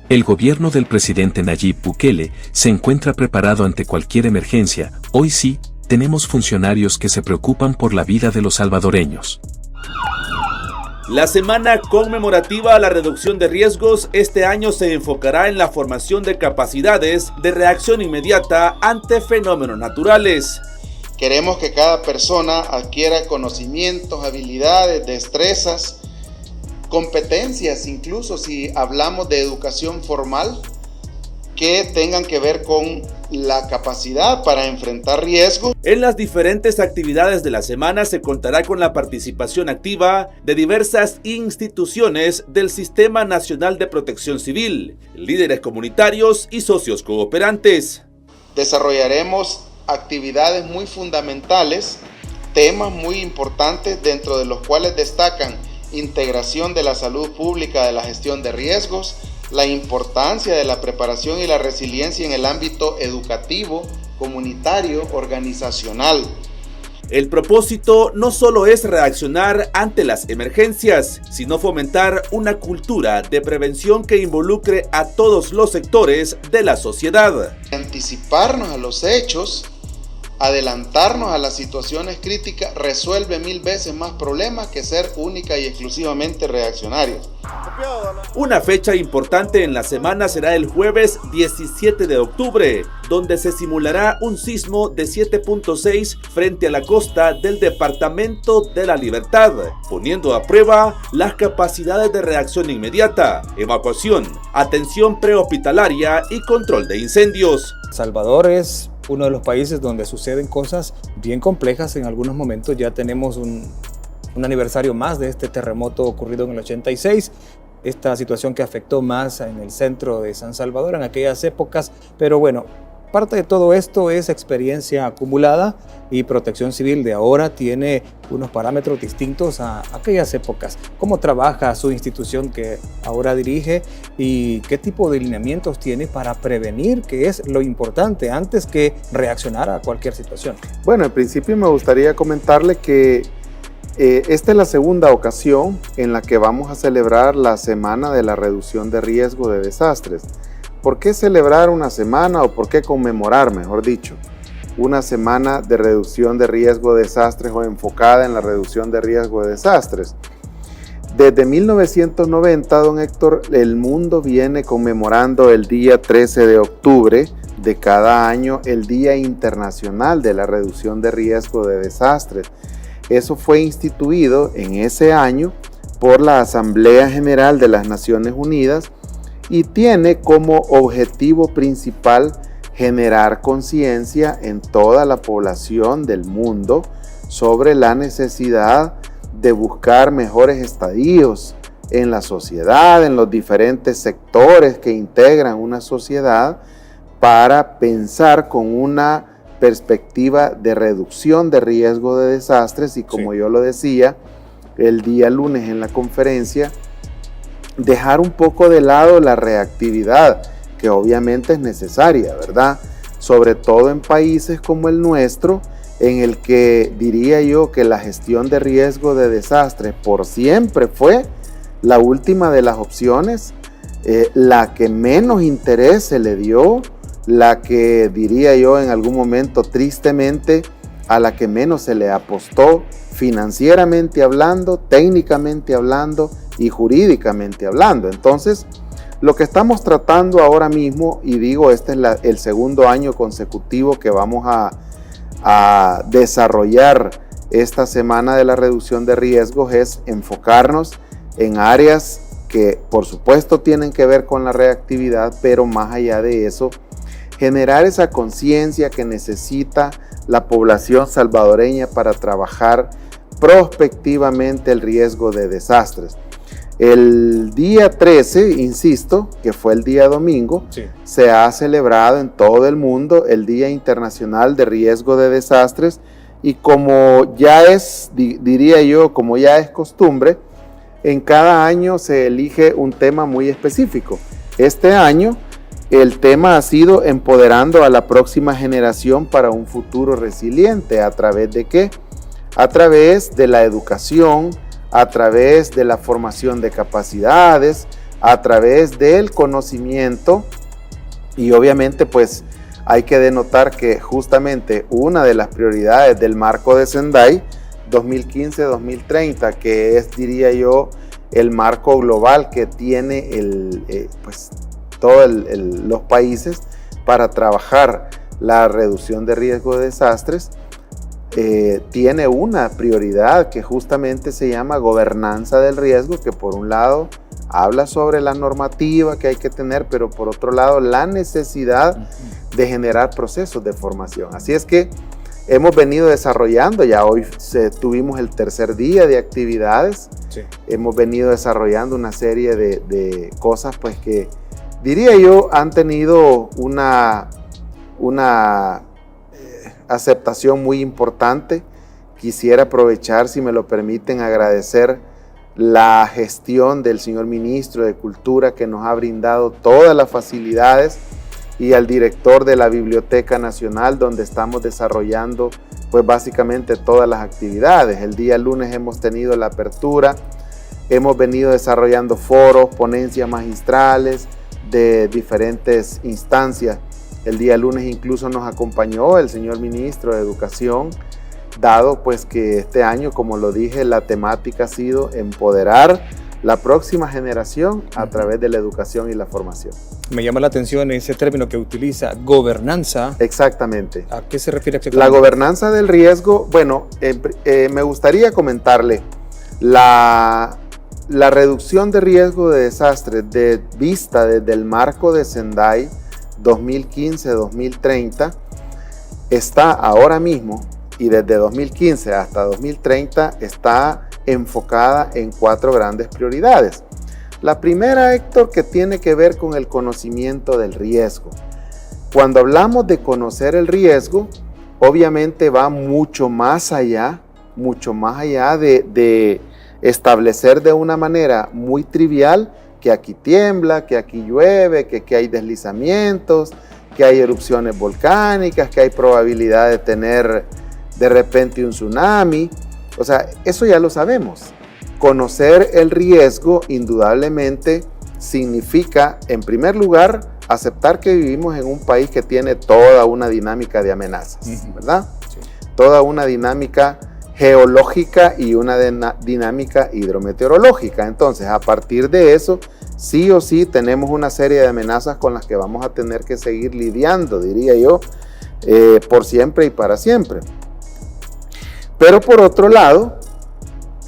El gobierno del presidente Nayib Bukele se encuentra preparado ante cualquier emergencia. Hoy sí, tenemos funcionarios que se preocupan por la vida de los salvadoreños. La semana conmemorativa a la reducción de riesgos este año se enfocará en la formación de capacidades de reacción inmediata ante fenómenos naturales. Queremos que cada persona adquiera conocimientos, habilidades, destrezas, competencias, incluso si hablamos de educación formal, que tengan que ver con la capacidad para enfrentar riesgos. En las diferentes actividades de la semana se contará con la participación activa de diversas instituciones del Sistema Nacional de Protección Civil, líderes comunitarios y socios cooperantes. Desarrollaremos actividades muy fundamentales, temas muy importantes, dentro de los cuales destacan integración de la salud pública de la gestión de riesgos, la importancia de la preparación y la resiliencia en el ámbito educativo, comunitario, organizacional. El propósito no solo es reaccionar ante las emergencias, sino fomentar una cultura de prevención que involucre a todos los sectores de la sociedad. Anticiparnos a los hechos, adelantarnos a las situaciones críticas, resuelve 1000 veces más problemas que ser única y exclusivamente reaccionarios. Una fecha importante en la semana será el jueves 17 de octubre, donde se simulará un sismo de 7.6 frente a la costa del Departamento de la Libertad, poniendo a prueba las capacidades de reacción inmediata, evacuación, atención prehospitalaria y control de incendios. Salvador es uno de los países donde suceden cosas bien complejas. En algunos momentos ya tenemos un aniversario más de este terremoto ocurrido en el 86, esta situación que afectó más en el centro de San Salvador en aquellas épocas, pero bueno, parte de todo esto es experiencia acumulada y Protección Civil de ahora tiene unos parámetros distintos a aquellas épocas. ¿Cómo trabaja su institución que ahora dirige y qué tipo de lineamientos tiene para prevenir, que es lo importante antes que reaccionar a cualquier situación? Bueno, en principio me gustaría comentarle que esta es la segunda ocasión en la que vamos a celebrar la Semana de la Reducción de Riesgo de Desastres. ¿Por qué celebrar una semana o por qué conmemorar, mejor dicho, una semana de reducción de riesgo de desastres o enfocada en la reducción de riesgo de desastres? Desde 1990, don Héctor, el mundo viene conmemorando el día 13 de octubre de cada año el Día Internacional de la Reducción de Riesgo de Desastres. Eso fue instituido en ese año por la Asamblea General de las Naciones Unidas y tiene como objetivo principal generar conciencia en toda la población del mundo sobre la necesidad de buscar mejores estadios en la sociedad, en los diferentes sectores que integran una sociedad, para pensar con una perspectiva de reducción de riesgo de desastres y, como yo lo decía el día lunes en la conferencia, dejar un poco de lado la reactividad, que obviamente es necesaria, ¿verdad? Sobre todo en países como el nuestro, en el que diría yo que la gestión de riesgo de desastres por siempre fue la última de las opciones, la que menos interés se le dio, la que diría yo en algún momento tristemente a la que menos se le apostó financieramente hablando, técnicamente hablando y jurídicamente hablando. Entonces, lo que estamos tratando ahora mismo, y digo, este es el segundo año consecutivo que vamos a desarrollar esta semana de la reducción de riesgos, es enfocarnos en áreas que por supuesto tienen que ver con la reactividad, pero más allá de eso, generar esa conciencia que necesita la población salvadoreña para trabajar prospectivamente el riesgo de desastres. El día 13, insisto, que fue el día domingo, se ha celebrado en todo el mundo el Día Internacional de Riesgo de Desastres, y como ya es, diría yo, como ya es costumbre, en cada año se elige un tema muy específico. Este año el tema ha sido empoderando a la próxima generación para un futuro resiliente. ¿A través de qué? A través de la educación, a través de la formación de capacidades, a través del conocimiento, y obviamente pues hay que denotar que justamente una de las prioridades del marco de Sendai 2015-2030, que es, diría yo, el marco global que tiene todos los países para trabajar la reducción de riesgo de desastres, tiene una prioridad que justamente se llama gobernanza del riesgo, que por un lado habla sobre la normativa que hay que tener, pero por otro lado la necesidad de generar procesos de formación. Así es que hemos venido desarrollando, ya hoy tuvimos el tercer día de actividades, sí. Hemos venido desarrollando una serie de cosas pues que diría yo han tenido una aceptación muy importante. Quisiera aprovechar, si me lo permiten, agradecer la gestión del señor ministro de Cultura, que nos ha brindado todas las facilidades, y al director de la Biblioteca Nacional, donde estamos desarrollando pues básicamente todas las actividades. El día lunes hemos tenido la apertura, hemos venido desarrollando foros, ponencias magistrales de diferentes instancias. El día lunes incluso nos acompañó el señor ministro de Educación, dado pues que este año, como lo dije, la temática ha sido empoderar la próxima generación a través de la educación y la formación. Me llama la atención ese término que utiliza, gobernanza. Exactamente. ¿A qué se refiere exactamente? La gobernanza del riesgo, bueno, me gustaría comentarle, la reducción de riesgo de desastres vista desde el marco de Sendai 2015-2030 está ahora mismo, y desde 2015 hasta 2030 está enfocada en 4 grandes prioridades. La primera, Héctor, que tiene que ver con el conocimiento del riesgo. Cuando hablamos de conocer el riesgo, obviamente va mucho más allá de establecer de una manera muy trivial que aquí tiembla, que aquí llueve, que hay deslizamientos, que hay erupciones volcánicas, que hay probabilidad de tener de repente un tsunami. O sea, eso ya lo sabemos. Conocer el riesgo indudablemente significa, en primer lugar, aceptar que vivimos en un país que tiene toda una dinámica de amenazas, ¿verdad? Sí. Toda una dinámica geológica y una dinámica hidrometeorológica. Entonces, a partir de eso, sí o sí tenemos una serie de amenazas con las que vamos a tener que seguir lidiando, diría yo, por siempre y para siempre. Pero por otro lado,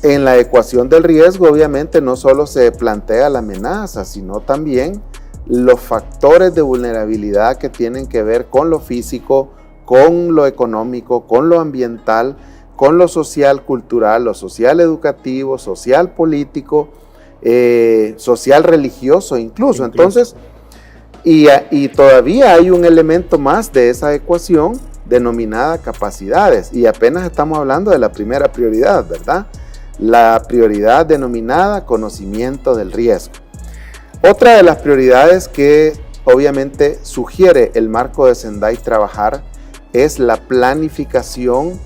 en la ecuación del riesgo, obviamente no solo se plantea la amenaza, sino también los factores de vulnerabilidad que tienen que ver con lo físico, con lo económico, con lo ambiental, con lo social cultural, lo social educativo, social político, social religioso incluso. Entonces, y todavía hay un elemento más de esa ecuación denominada capacidades, y apenas estamos hablando de la primera prioridad, ¿verdad? La prioridad denominada conocimiento del riesgo. Otra de las prioridades que obviamente sugiere el marco de Sendai trabajar es la planificación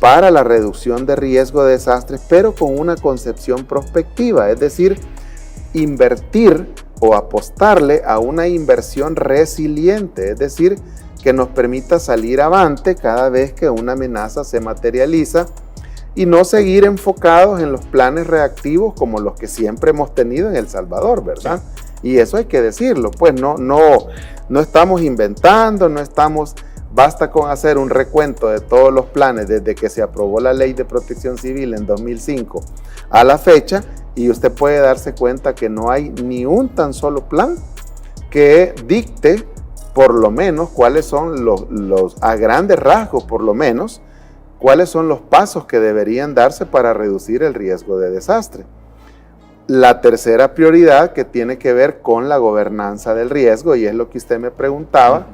para la reducción de riesgo de desastres, pero con una concepción prospectiva, es decir, invertir o apostarle a una inversión resiliente, es decir, que nos permita salir avante cada vez que una amenaza se materializa y no seguir enfocados en los planes reactivos como los que siempre hemos tenido en El Salvador, ¿verdad? Sí. Y eso hay que decirlo, pues no estamos inventando, basta con hacer un recuento de todos los planes desde que se aprobó la Ley de Protección Civil en 2005 a la fecha, y usted puede darse cuenta que no hay ni un tan solo plan que dicte por lo menos cuáles son a grandes rasgos por lo menos, cuáles son los pasos que deberían darse para reducir el riesgo de desastre. La tercera prioridad, que tiene que ver con la gobernanza del riesgo, y es lo que usted me preguntaba.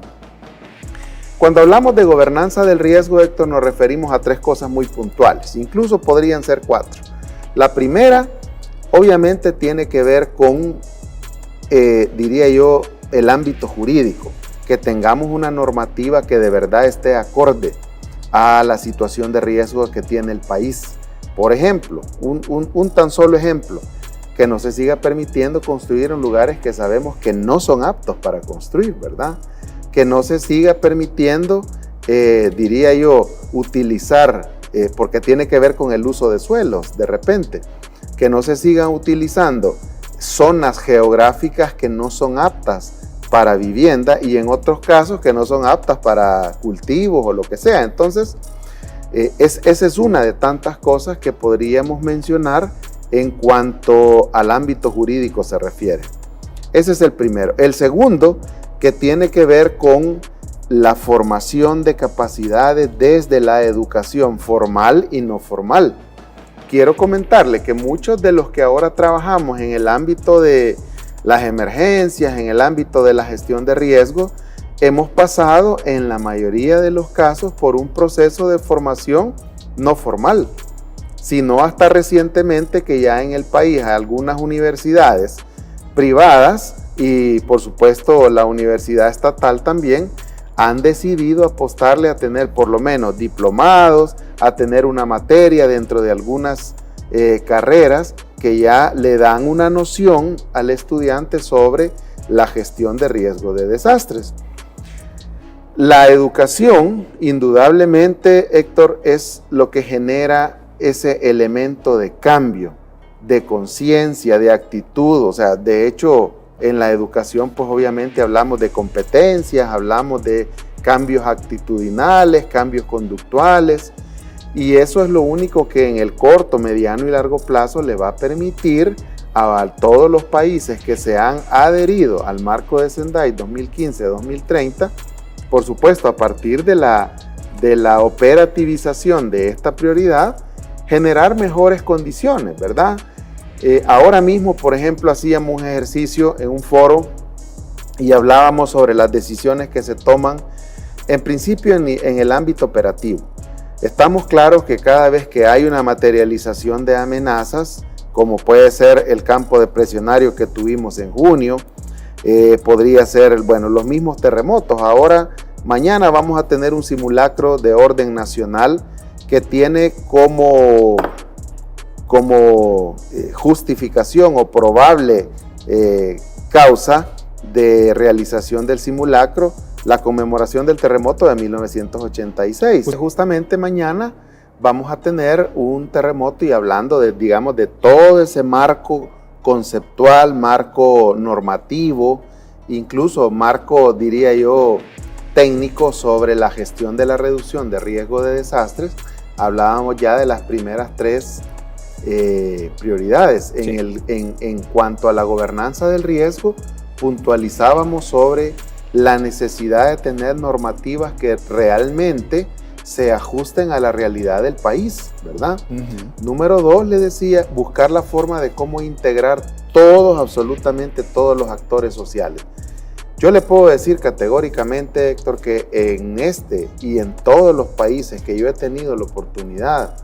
Cuando hablamos de gobernanza del riesgo, Héctor, nos referimos a 3 cosas muy puntuales, incluso podrían ser 4. La primera, obviamente, tiene que ver con, diría yo, el ámbito jurídico, que tengamos una normativa que de verdad esté acorde a la situación de riesgo que tiene el país. Por ejemplo, un tan solo ejemplo, que no se siga permitiendo construir en lugares que sabemos que no son aptos para construir, ¿verdad? Que no se siga permitiendo, diría yo, utilizar, porque tiene que ver con el uso de suelos de repente, que no se sigan utilizando zonas geográficas que no son aptas para vivienda y en otros casos que no son aptas para cultivos o lo que sea. Entonces, esa es una de tantas cosas que podríamos mencionar en cuanto al ámbito jurídico se refiere. Ese es el primero. El segundo, que tiene que ver con la formación de capacidades desde la educación formal y no formal. Quiero comentarle que muchos de los que ahora trabajamos en el ámbito de las emergencias, en el ámbito de la gestión de riesgo, hemos pasado en la mayoría de los casos por un proceso de formación no formal, sino hasta recientemente que ya en el país hay algunas universidades privadas y por supuesto la universidad estatal también han decidido apostarle a tener por lo menos diplomados, a tener una materia dentro de algunas carreras que ya le dan una noción al estudiante sobre la gestión de riesgo de desastres. La educación, indudablemente, Héctor, es lo que genera ese elemento de cambio, de conciencia, de actitud. O sea, de hecho, en la educación, pues obviamente hablamos de competencias, hablamos de cambios actitudinales, cambios conductuales, y eso es lo único que en el corto, mediano y largo plazo le va a permitir a todos los países que se han adherido al marco de Sendai 2015-2030, por supuesto, a partir de la operativización de esta prioridad, generar mejores condiciones, ¿verdad? Ahora mismo, por ejemplo, hacíamos un ejercicio en un foro y hablábamos sobre las decisiones que se toman, en principio, en el ámbito operativo. Estamos claros que cada vez que hay una materialización de amenazas, como puede ser el campo depresionario que tuvimos en junio, podría ser, bueno, los mismos terremotos. Ahora, mañana vamos a tener un simulacro de orden nacional que tiene como justificación o probable causa de realización del simulacro la conmemoración del terremoto de 1986. Pues justamente mañana vamos a tener un terremoto y hablando de, digamos, de todo ese marco conceptual, marco normativo, incluso marco, diría yo, técnico sobre la gestión de la reducción de riesgo de desastres. Hablábamos ya de las primeras tres prioridades. Sí. En cuanto a la gobernanza del riesgo, puntualizábamos sobre la necesidad de tener normativas que realmente se ajusten a la realidad del país, ¿verdad? Número 2, le decía, buscar la forma de cómo integrar absolutamente todos los actores sociales. Yo le puedo decir categóricamente, Héctor, que en este y en todos los países que yo he tenido la oportunidad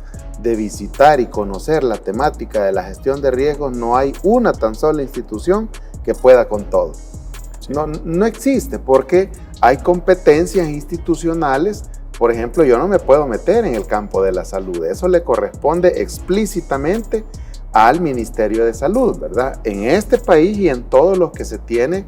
de visitar y conocer la temática de la gestión de riesgos, no hay una tan sola institución que pueda con todo. No existe, porque hay competencias institucionales. Por ejemplo, yo no me puedo meter en el campo de la salud. Eso le corresponde explícitamente al Ministerio de Salud, ¿verdad? En este país y en todos los que se tiene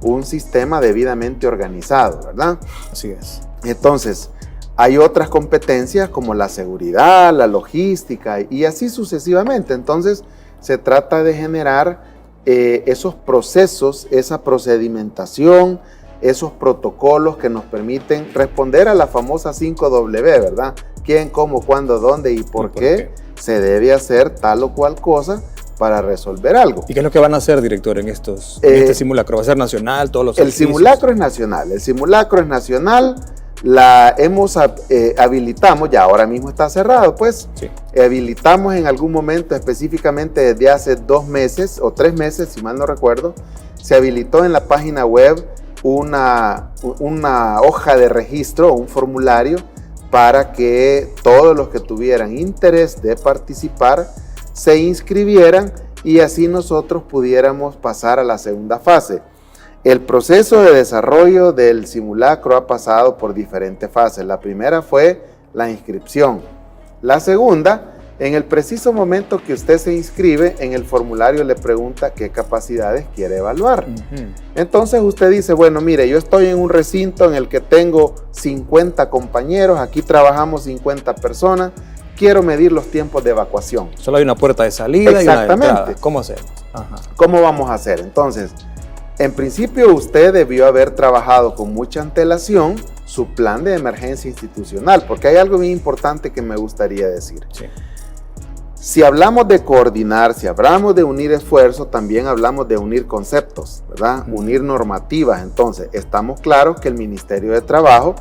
un sistema debidamente organizado, ¿verdad? Así es. Entonces, hay otras competencias como la seguridad, la logística y así sucesivamente. Entonces, se trata de generar esos procesos, esa procedimentación, esos protocolos que nos permiten responder a la famosa 5W, ¿verdad? ¿Quién, cómo, cuándo, dónde y por qué se debe hacer tal o cual cosa para resolver algo? ¿Y qué es lo que van a hacer, director, en este simulacro? ¿Va a ser nacional, todos los servicios? El simulacro es nacional, habilitamos, ya ahora mismo está cerrado, pues, sí. Habilitamos en algún momento, específicamente desde hace 2 meses o 3 meses, si mal no recuerdo, se habilitó en la página web una hoja de registro, un formulario, para que todos los que tuvieran interés de participar se inscribieran y así nosotros pudiéramos pasar a la segunda fase. El proceso de desarrollo del simulacro ha pasado por diferentes fases. La primera fue la inscripción. La segunda En el preciso momento que usted se inscribe, en el formulario le pregunta qué capacidades quiere evaluar. Entonces usted dice, bueno, mire, yo estoy en un recinto en el que tengo 50 compañeros, aquí trabajamos 50 personas, quiero medir los tiempos de evacuación. Solo hay una puerta de salida y una de entrada. ¿Cómo hacemos? ¿Cómo vamos a hacer? Entonces, en principio usted debió haber trabajado con mucha antelación su plan de emergencia institucional, porque hay algo bien importante que me gustaría decir. Sí. Si hablamos de coordinar, si hablamos de unir esfuerzos, también hablamos de unir conceptos, ¿verdad? Unir normativas. Entonces, estamos claros que el Ministerio de Trabajo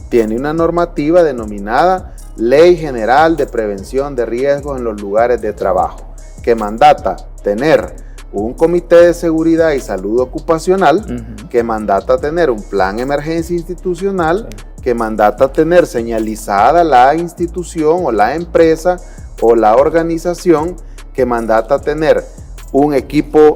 tiene una normativa denominada Ley General de Prevención de Riesgos en los Lugares de Trabajo, que mandata tener un comité de seguridad y salud ocupacional, que mandata tener un plan de emergencia institucional, que mandata tener señalizada la institución o la empresa o la organización, que mandata tener un equipo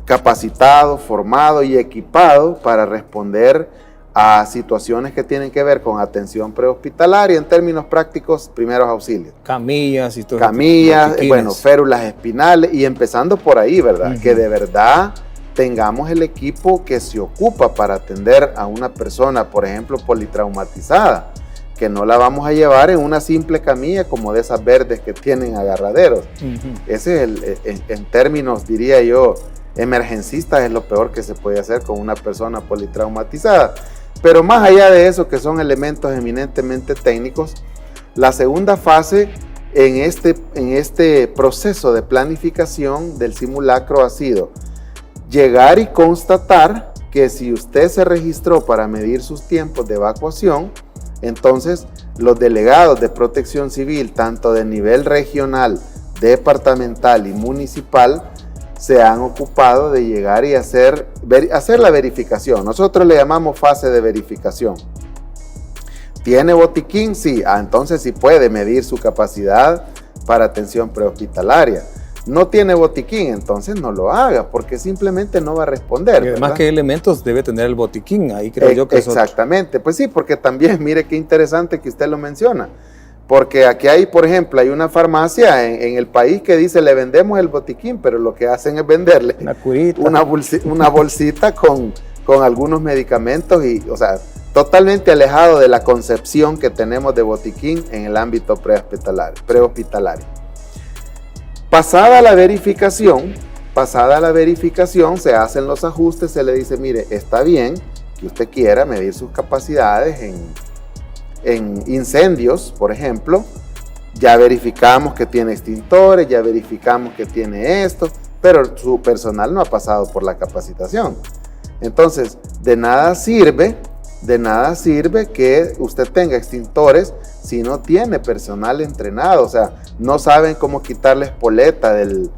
capacitado, formado y equipado para responder a situaciones que tienen que ver con atención prehospitalaria, en términos prácticos, primeros auxilios. Camillas y todo. Camillas, bueno, férulas espinales, y empezando por ahí, ¿verdad? Que de verdad tengamos el equipo que se ocupa para atender a una persona, por ejemplo, politraumatizada, que no la vamos a llevar en una simple camilla como de esas verdes que tienen agarraderos. Ese es en términos, diría yo, emergencistas, es lo peor que se puede hacer con una persona politraumatizada. Pero más allá de eso, que son elementos eminentemente técnicos, la segunda fase en este proceso de planificación del simulacro ha sido llegar y constatar que si usted se registró para medir sus tiempos de evacuación, entonces los delegados de protección civil, tanto de nivel regional, departamental y municipal, se han ocupado de llegar y hacer la verificación. Nosotros le llamamos fase de verificación. ¿Tiene botiquín? Sí. Entonces sí puede medir su capacidad para atención prehospitalaria. No tiene botiquín, entonces no lo haga, porque simplemente no va a responder. Y además, ¿verdad? ¿Qué elementos debe tener el botiquín? Ahí creo yo que exactamente. Pues sí, porque también, mire qué interesante que usted lo menciona. Porque aquí hay, por ejemplo, hay una farmacia en el país que dice, le vendemos el botiquín, pero lo que hacen es venderle una bolsita con algunos medicamentos, y, o sea, totalmente alejado de la concepción que tenemos de botiquín en el ámbito prehospitalario. Pasada la verificación, se hacen los ajustes, se le dice, mire, está bien que usted quiera medir sus capacidades en incendios, por ejemplo, ya verificamos que tiene extintores, ya verificamos que tiene esto, pero su personal no ha pasado por la capacitación. Entonces, de nada sirve que usted tenga extintores si no tiene personal entrenado, o sea, no saben cómo quitarle espoleta del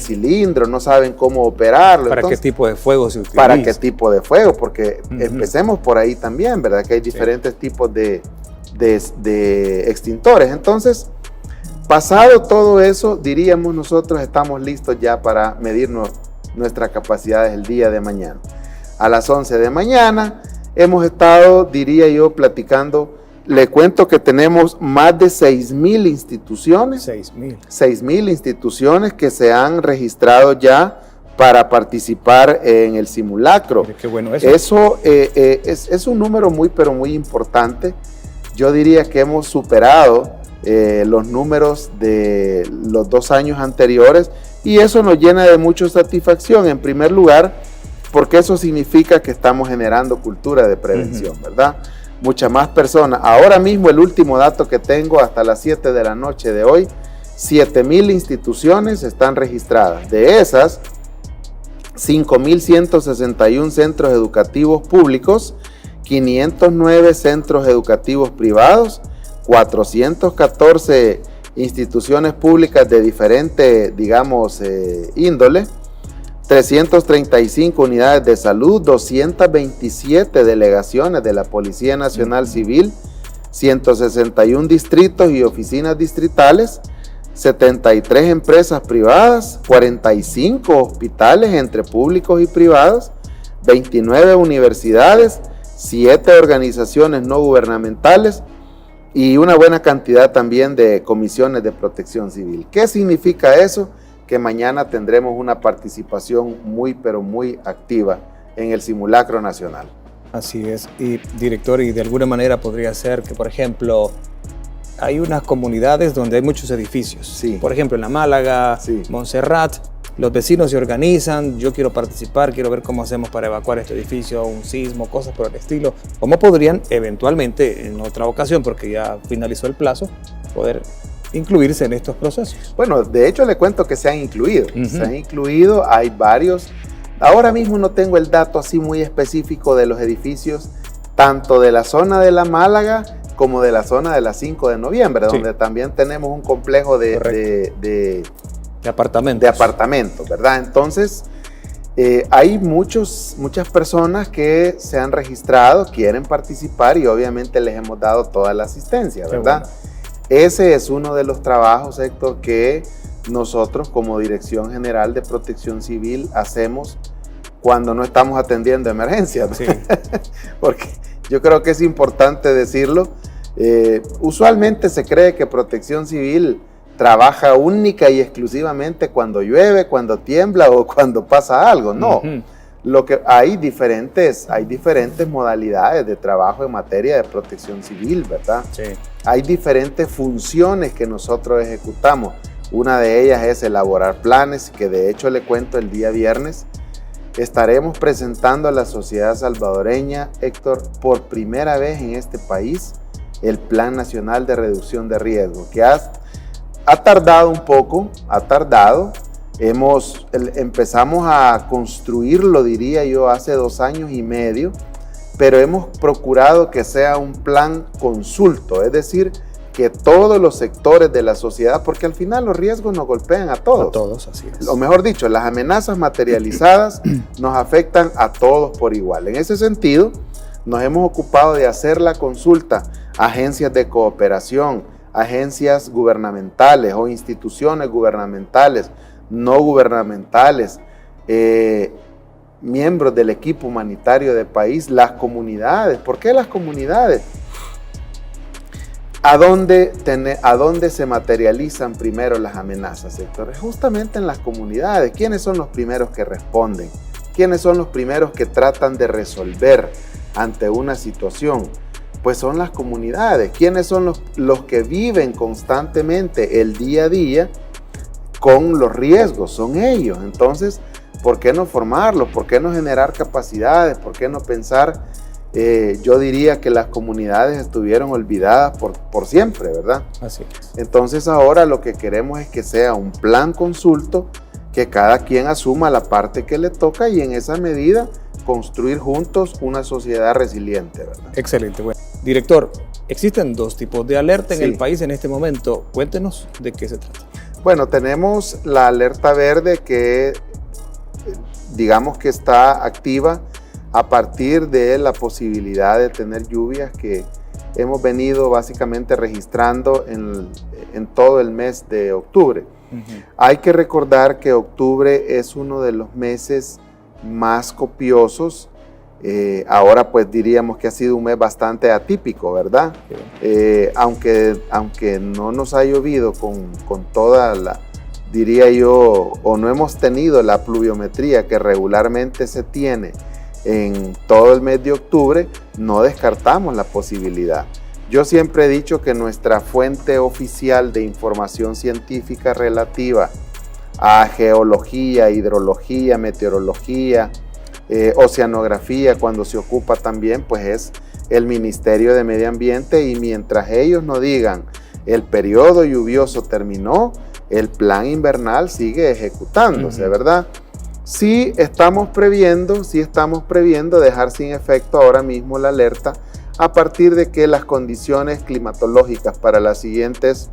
cilindro, no saben cómo operarlo. ¿Para qué tipo de fuego se utiliza? ¿Para qué tipo de fuego? Porque empecemos por ahí también, ¿verdad? Que hay diferentes tipos de extintores. Entonces, pasado todo eso, diríamos nosotros estamos listos ya para medirnos nuestras capacidades el día de mañana. A las 11 de mañana hemos estado, diría yo, platicando. Le cuento que tenemos más de 6,000 instituciones. 6,000 instituciones que se han registrado ya para participar en el simulacro. Qué bueno eso. Eso es un número pero muy importante. Yo diría que hemos superado los números de los 2 años anteriores, y eso nos llena de mucha satisfacción, en primer lugar, porque eso significa que estamos generando cultura de prevención, ¿verdad? Muchas más personas. Ahora mismo el último dato que tengo hasta las 7 de la noche de hoy, 7,000 instituciones están registradas. De esas, 5,161 centros educativos públicos, 509 centros educativos privados, 414 instituciones públicas de diferente, digamos, índole, 335 unidades de salud, 227 delegaciones de la Policía Nacional Civil, 161 distritos y oficinas distritales, 73 empresas privadas, 45 hospitales entre públicos y privados, 29 universidades, 7 organizaciones no gubernamentales y una buena cantidad también de comisiones de protección civil. ¿Qué significa eso? Que mañana tendremos una participación muy, pero muy activa en el simulacro nacional. Así es. Y director, y de alguna manera podría ser que, por ejemplo, hay unas comunidades donde hay muchos edificios. Sí. Por ejemplo, en La Málaga, Sí. Montserrat, los vecinos se organizan, yo quiero participar, quiero ver cómo hacemos para evacuar este edificio, un sismo, cosas por el estilo. ¿Cómo podrían eventualmente, en otra ocasión, porque ya finalizó el plazo, poder incluirse en estos procesos? Bueno, de hecho le cuento que se han incluido. Se han incluido, hay varios. Ahora mismo no tengo el dato así muy específico de los edificios, tanto de la zona de La Málaga como de la zona de la 5 de noviembre, Sí. donde también tenemos un complejo de apartamentos, ¿verdad? Entonces, hay muchas personas que se han registrado, quieren participar y obviamente les hemos dado toda la asistencia, ¿verdad? Bueno. Ese es uno de los trabajos, Héctor, que nosotros como Dirección General de Protección Civil hacemos cuando no estamos atendiendo emergencias. Sí. Porque yo creo que es importante decirlo. Usualmente se cree que Protección Civil trabaja única y exclusivamente cuando llueve, cuando tiembla o cuando pasa algo. No, lo que hay diferentes modalidades de trabajo en materia de protección civil, ¿verdad? Sí. Hay diferentes funciones que nosotros ejecutamos. Una de ellas es elaborar planes, que de hecho le cuento el día viernes. Estaremos presentando a la sociedad salvadoreña, Héctor, por primera vez en este país, el Plan Nacional de Reducción de Riesgo, que ha tardado un poco, empezamos a construirlo, diría yo, hace 2 años y medio, pero hemos procurado que sea un plan consulto, es decir, que todos los sectores de la sociedad, porque al final los riesgos nos golpean a todos. A todos, así es. O mejor dicho, las amenazas materializadas nos afectan a todos por igual. En ese sentido, nos hemos ocupado de hacer la consulta a agencias de cooperación, agencias gubernamentales o instituciones gubernamentales, no gubernamentales, miembros del equipo humanitario del país, las comunidades. ¿Por qué las comunidades? ¿A dónde se materializan primero las amenazas, Héctor? Justamente en las comunidades. ¿Quiénes son los primeros que responden? ¿Quiénes son los primeros que tratan de resolver ante una situación? Pues son las comunidades. ¿Quiénes son los que viven constantemente el día a día con los riesgos? Son ellos. Entonces, ¿por qué no formarlos? ¿Por qué no generar capacidades? ¿Por qué no pensar? Yo diría que las comunidades estuvieron olvidadas por siempre, ¿verdad? Así es. Entonces ahora lo que queremos es que sea un plan consulto, que cada quien asuma la parte que le toca y en esa medida construir juntos una sociedad resiliente, ¿verdad? Excelente. Bueno, director, existen 2 tipos de alerta en Sí. el país en este momento. Cuéntenos de qué se trata. Bueno, tenemos la alerta verde que digamos que está activa a partir de la posibilidad de tener lluvias que hemos venido básicamente registrando en todo el mes de octubre. Hay que recordar que octubre es uno de los meses más copiosos. Ahora pues diríamos que ha sido un mes bastante atípico, ¿verdad? Aunque no nos ha llovido con toda la, diría yo, o no hemos tenido la pluviometría que regularmente se tiene en todo el mes de octubre, no descartamos la posibilidad. Yo siempre he dicho que nuestra fuente oficial de información científica relativa a geología, hidrología, meteorología, oceanografía, cuando se ocupa también, pues es el Ministerio de Medio Ambiente, y mientras ellos no digan el periodo lluvioso terminó, el plan invernal sigue ejecutándose, ¿verdad? Sí estamos previendo dejar sin efecto ahora mismo la alerta a partir de que las condiciones climatológicas para las siguientes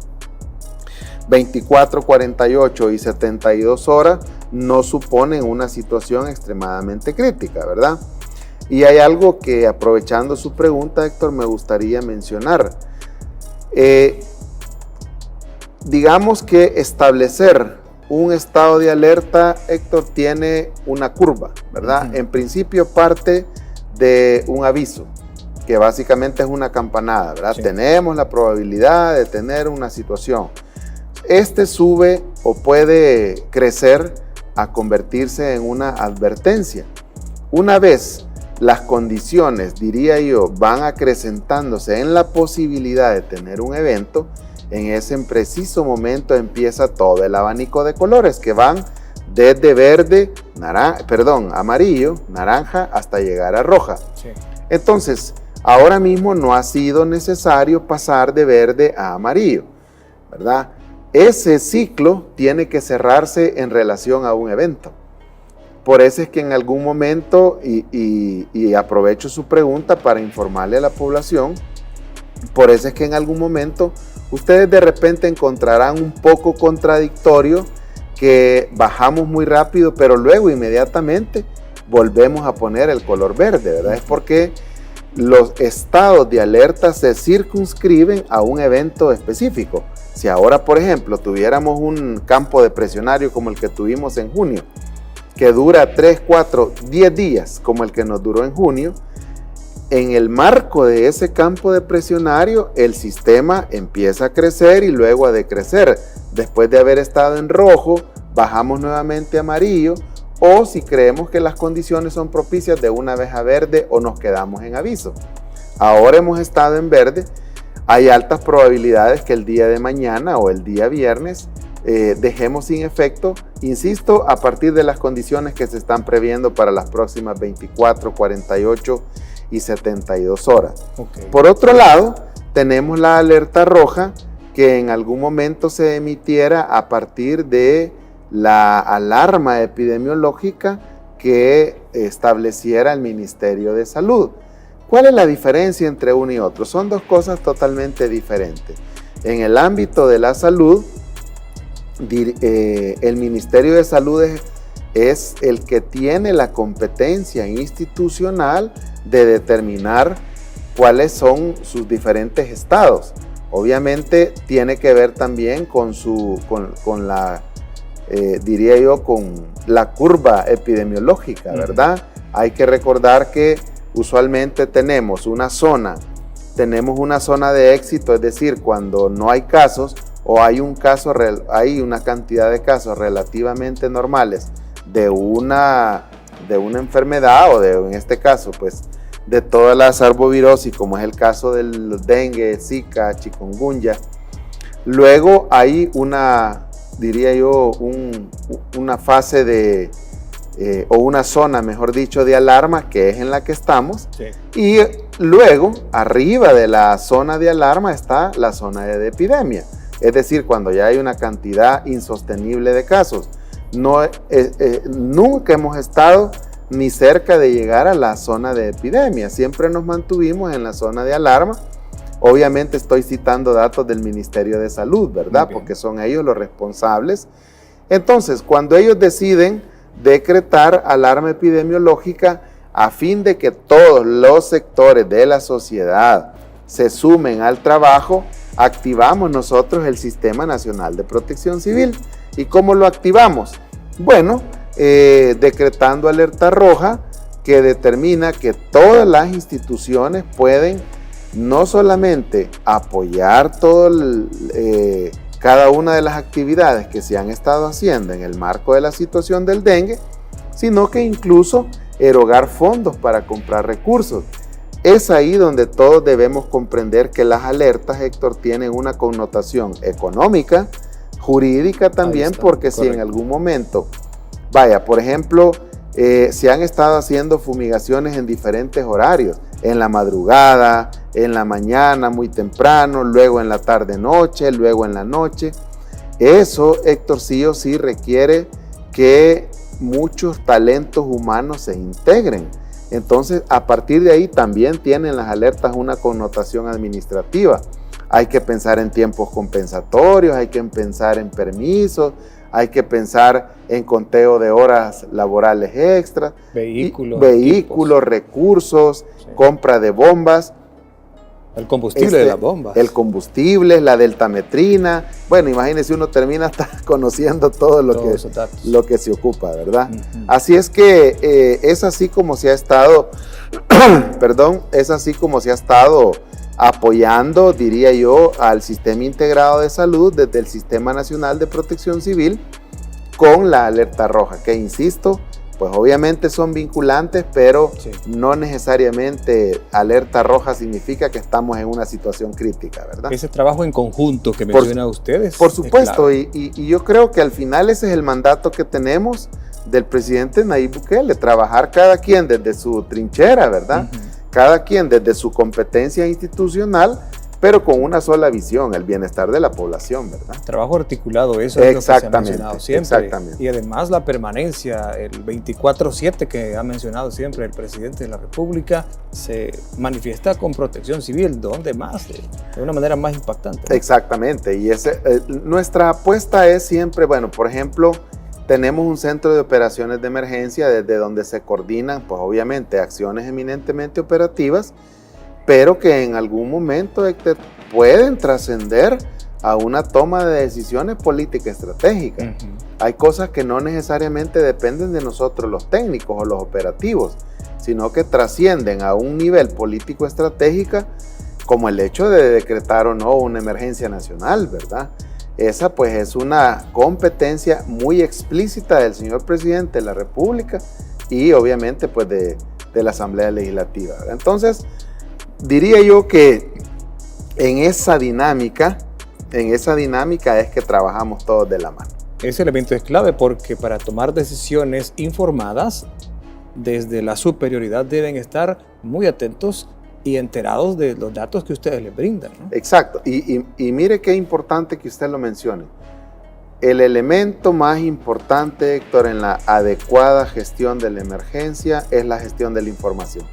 24, 48 y 72 horas no suponen una situación extremadamente crítica, ¿verdad? Y hay algo que, aprovechando su pregunta, Héctor, me gustaría mencionar. Digamos que establecer un estado de alerta, Héctor, tiene una curva, ¿verdad? En principio parte de un aviso que básicamente es una campanada, ¿verdad? Sí. Tenemos la probabilidad de tener una situación. Este sube o puede crecer a convertirse en una advertencia. Una vez las condiciones, diría yo, van acrecentándose en la posibilidad de tener un evento, en ese preciso momento empieza todo el abanico de colores que van desde verde, amarillo, naranja, hasta llegar a roja. Sí. Entonces, ahora mismo no ha sido necesario pasar de verde a amarillo, ¿verdad? Ese ciclo tiene que cerrarse en relación a un evento. Por eso es que en algún momento, y aprovecho su pregunta para informarle a la población, por eso es que en algún momento ustedes de repente encontrarán un poco contradictorio que bajamos muy rápido, pero luego inmediatamente volvemos a poner el color verde, ¿verdad? Es porque los estados de alerta se circunscriben a un evento específico. Si ahora, por ejemplo, tuviéramos un campo depresionario como el que tuvimos en junio, que dura 3, 4, 10 días, como el que nos duró en junio, en el marco de ese campo depresionario, el sistema empieza a crecer y luego a decrecer. Después de haber estado en rojo, bajamos nuevamente a amarillo, o si creemos que las condiciones son propicias, de una vez a verde o nos quedamos en aviso. Ahora hemos estado en verde, hay altas probabilidades que el día de mañana o el día viernes dejemos sin efecto, insisto, a partir de las condiciones que se están previendo para las próximas 24, 48 y 72 horas. Okay. Por otro lado, tenemos la alerta roja que en algún momento se emitiera a partir de la alarma epidemiológica que estableciera el Ministerio de Salud. ¿Cuál es la diferencia entre uno y otro? Son dos cosas totalmente diferentes. En el ámbito de la salud, el Ministerio de Salud es el que tiene la competencia institucional de determinar cuáles son sus diferentes estados. Obviamente tiene que ver también con la curva epidemiológica, ¿verdad? Hay que recordar que usualmente tenemos una zona de éxito, es decir, cuando no hay casos o hay una cantidad de casos relativamente normales de una enfermedad en este caso, pues, de todas las arbovirosis, como es el caso del dengue, Zika, chikungunya. Luego hay una fase o una zona, mejor dicho, de alarma, que es en la que estamos. Sí. Y luego, arriba de la zona de alarma está la zona de epidemia. Es decir, cuando ya hay una cantidad insostenible de casos. Nunca hemos estado ni cerca de llegar a la zona de epidemia. Siempre nos mantuvimos en la zona de alarma. Obviamente estoy citando datos del Ministerio de Salud, ¿verdad? Okay. Porque son ellos los responsables. Entonces, cuando ellos deciden decretar alarma epidemiológica a fin de que todos los sectores de la sociedad se sumen al trabajo, activamos nosotros el Sistema Nacional de Protección Civil. ¿Y cómo lo activamos? Bueno, decretando alerta roja, que determina que todas las instituciones pueden no solamente apoyar cada una de las actividades que se han estado haciendo en el marco de la situación del dengue, sino que incluso erogar fondos para comprar recursos. Es ahí donde todos debemos comprender que las alertas, Héctor, tienen una connotación económica, jurídica también, porque correcto. Si en algún momento, por ejemplo, se han estado haciendo fumigaciones en diferentes horarios, en la madrugada, en la mañana muy temprano, luego en la tarde-noche, luego en la noche. Eso, Héctor, sí o sí requiere que muchos talentos humanos se integren. Entonces, a partir de ahí también tienen las alertas una connotación administrativa. Hay que pensar en tiempos compensatorios, hay que pensar en permisos, hay que pensar en conteo de horas laborales extras, vehículos, recursos, sí. Compra de bombas. El combustible de las bombas. El combustible, la deltametrina. Bueno, imagínense, uno termina hasta conociendo todo lo que se ocupa, ¿verdad? Uh-huh. Así es que es así como se ha estado perdón, es así como se ha estado apoyando, diría yo, al Sistema Integrado de Salud desde el Sistema Nacional de Protección Civil con la alerta roja, que insisto, pues obviamente son vinculantes, pero sí, no necesariamente alerta roja significa que estamos en una situación crítica, ¿verdad? Ese trabajo en conjunto que menciona ustedes. Por supuesto, y yo creo que al final ese es el mandato que tenemos del presidente Nayib Bukele, trabajar cada quien desde su trinchera, ¿verdad? Cada quien desde su competencia institucional, pero con una sola visión, el bienestar de la población, ¿verdad? Trabajo articulado, eso es lo que se ha mencionado siempre. Exactamente. Y además la permanencia, el 24/7 que ha mencionado siempre el presidente de la República, se manifiesta con protección civil, ¿dónde más? De una manera más impactante, ¿no? Exactamente, y nuestra apuesta es siempre, bueno, por ejemplo, tenemos un centro de operaciones de emergencia desde donde se coordinan, pues obviamente, acciones eminentemente operativas, pero que en algún momento pueden trascender a una toma de decisiones políticas estratégicas. Hay cosas que no necesariamente dependen de nosotros los técnicos o los operativos, sino que trascienden a un nivel político estratégico, como el hecho de decretar o no una emergencia nacional, ¿verdad? Esa pues es una competencia muy explícita del señor presidente de la República y obviamente pues de la Asamblea Legislativa, ¿verdad? Entonces, diría yo que en esa dinámica es que trabajamos todos de la mano. Ese elemento es clave porque para tomar decisiones informadas, desde la superioridad deben estar muy atentos y enterados de los datos que ustedes les brindan, ¿no? Exacto, y mire qué importante que usted lo mencione. El elemento más importante, Héctor, en la adecuada gestión de la emergencia es la gestión de la información.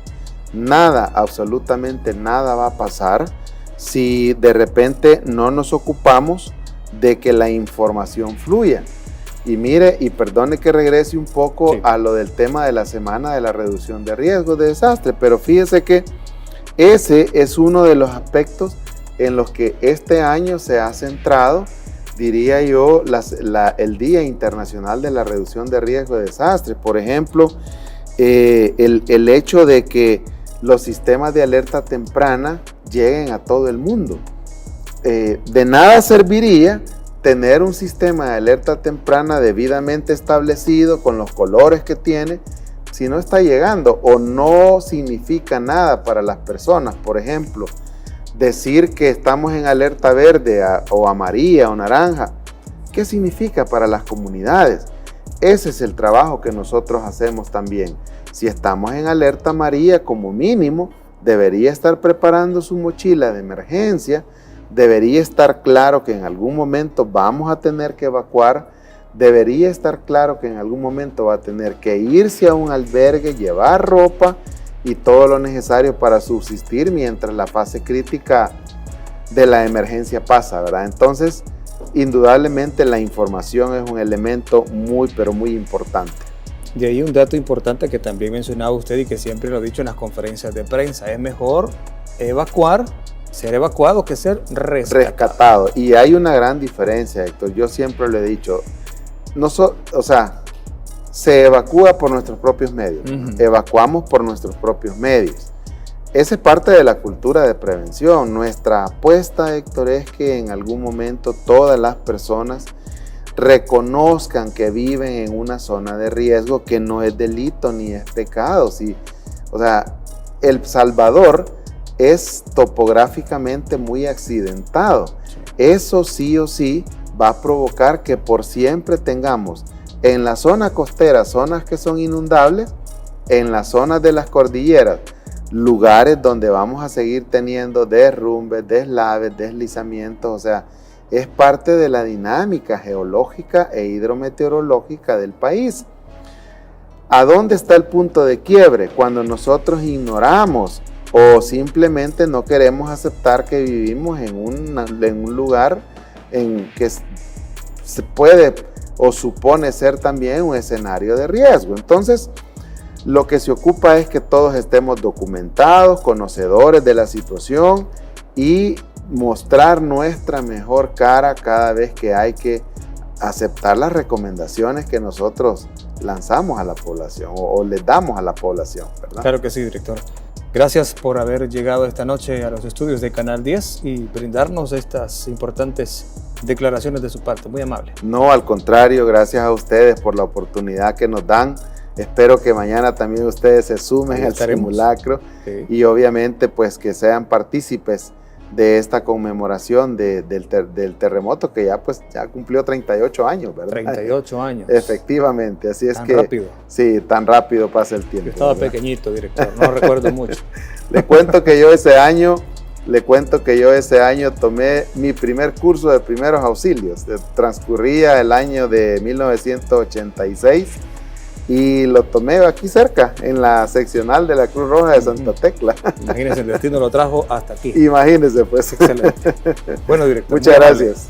Nada, absolutamente nada va a pasar si de repente no nos ocupamos de que la información fluya. Y mire, y perdone que regrese un poco a lo del tema de la semana de la reducción de riesgos de desastre, pero fíjese que ese es uno de los aspectos en los que este año se ha centrado, diría yo, el Día Internacional de la Reducción de Riesgos de Desastre. Por ejemplo, el hecho de que los sistemas de alerta temprana lleguen a todo el mundo. De nada serviría tener un sistema de alerta temprana debidamente establecido con los colores que tiene si no está llegando o no significa nada para las personas. Por ejemplo, decir que estamos en alerta verde o amarilla o naranja, ¿qué significa para las comunidades? Ese es el trabajo que nosotros hacemos también. Si estamos en alerta amarilla, como mínimo, debería estar preparando su mochila de emergencia, debería estar claro que en algún momento vamos a tener que evacuar, debería estar claro que en algún momento va a tener que irse a un albergue, llevar ropa y todo lo necesario para subsistir mientras la fase crítica de la emergencia pasa, ¿verdad? Entonces, indudablemente la información es un elemento muy, pero muy importante. De ahí un dato importante que también mencionaba usted y que siempre lo he dicho en las conferencias de prensa, es mejor ser evacuado que ser rescatado. Y hay una gran diferencia, Héctor, yo siempre lo he dicho, se evacúa por nuestros propios medios, evacuamos por nuestros propios medios. Esa es parte de la cultura de prevención. Nuestra apuesta, Héctor, es que en algún momento todas las personas reconozcan que viven en una zona de riesgo, que no es delito ni es pecado. El Salvador es topográficamente muy accidentado. Eso sí o sí va a provocar que por siempre tengamos en la zona costera zonas que son inundables, en las zonas de las cordilleras lugares donde vamos a seguir teniendo derrumbes, deslaves, deslizamientos. Es parte de la dinámica geológica e hidrometeorológica del país. ¿A dónde está el punto de quiebre? Cuando nosotros ignoramos o simplemente no queremos aceptar que vivimos en un lugar en que se puede o supone ser también un escenario de riesgo. Entonces, lo que se ocupa es que todos estemos documentados, conocedores de la situación y mostrar nuestra mejor cara cada vez que hay que aceptar las recomendaciones que nosotros lanzamos a la población o les damos a la población, ¿verdad? Claro que sí, director. Gracias por haber llegado esta noche a los estudios de Canal 10 y brindarnos estas importantes declaraciones de su parte. Muy amable. No, al contrario, gracias a ustedes por la oportunidad que nos dan. Espero que mañana también ustedes se sumen al simulacro y obviamente pues que sean partícipes de esta conmemoración del terremoto que ya cumplió 38 años, ¿verdad? 38 años. Efectivamente, así es tan que... rápido. Sí, tan rápido pasa el tiempo. Yo estaba ¿verdad? pequeñito, director, no recuerdo mucho. Le cuento que yo ese año tomé mi primer curso de primeros auxilios. Transcurría el año de 1986 y lo tomé aquí cerca, en la seccional de la Cruz Roja de Santa Tecla. Imagínense, el destino lo trajo hasta aquí. Imagínense, pues. Excelente. Bueno, director. Muchas gracias.